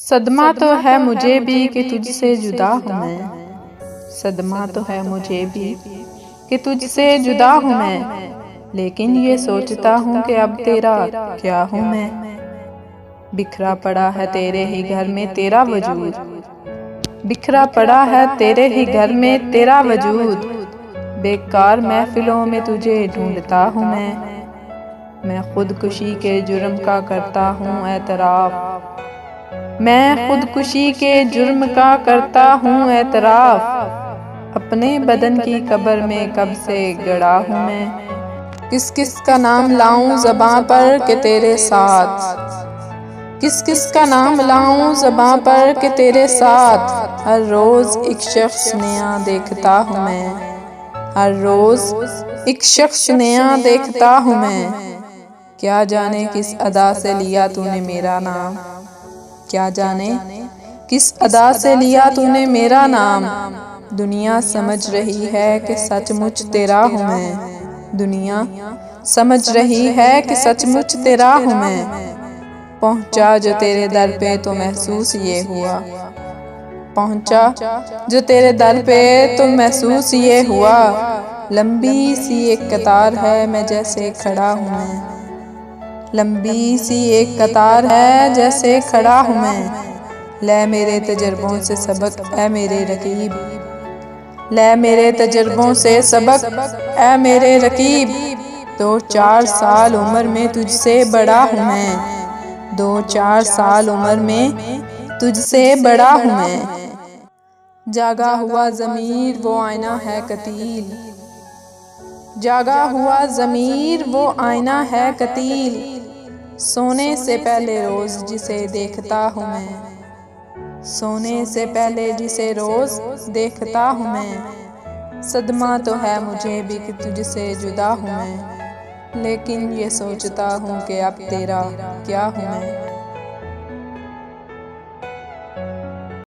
सदमा तो है मुझे भी कि तुझसे जुदा हूँ मैं। सदमा तो है मुझे भी कि तुझसे जुदा हूँ मैं। लेकिन ये सोचता हूँ कि अब तेरा क्या हूँ मैं। बिखरा पड़ा है तेरे ही घर में तेरा वजूद। बिखरा पड़ा है तेरे ही घर में तेरा वजूद। बेकार महफिलों में तुझे ढूंढता हूँ मैं खुदकुशी के जुर्म का करता हूँ एतराफ़। मैं खुदकुशी के जुर्म का करता हूँ एतराफ़। अपने बदन की कब्र में कब से गड़ा हूँ मैं। किस किस का नाम लाऊं ज़बां पर कि तेरे साथ। किस किस का नाम लाऊं ज़बां पर कि तेरे साथ। हर रोज़ एक शख्स नया देखता हूँ मैं। हर रोज़ एक शख्स नया देखता हूँ मैं। क्या जाने किस अदा से लिया तूने मेरा नाम। क्या जाने किस अदा से लिया तूने मेरा नाम। दुनिया समझ रही है कि सचमुच तेरा हूँ मैं। दुनिया समझ रही है कि सचमुच तेरा हूँ मैं। पहुँचा जो तेरे दर पे तो महसूस ये हुआ। पहुँचा जो तेरे दर पे तो महसूस ये हुआ। लंबी सी एक कतार है मैं जैसे खड़ा हूँ मैं। लंबी सी एक कतार है जैसे खड़ा हूँ मैं। ले मेरे तजर्बों से सबक ऐ मेरे रकीब। ले मेरे तजर्बों से सबक ऐ मेरे रकीब। 2-4 साल उम्र में तुझसे बड़ा हूँ मैं। 2-4 साल उम्र में तुझसे बड़ा हूँ मैं। जागा हुआ ज़मीर वो आईना है कतील। जागा हुआ ज़मीर वो आईना है कतील। सोने से पहले रोज़ जिसे देखता हूँ मैं। सोने से पहले जिसे रोज़ देखता हूँ मैं। सदमा तो है मुझे भी कि तुझसे जुदा हूँ मैं। लेकिन ये सोचता हूँ कि अब तेरा क्या हूँ मैं।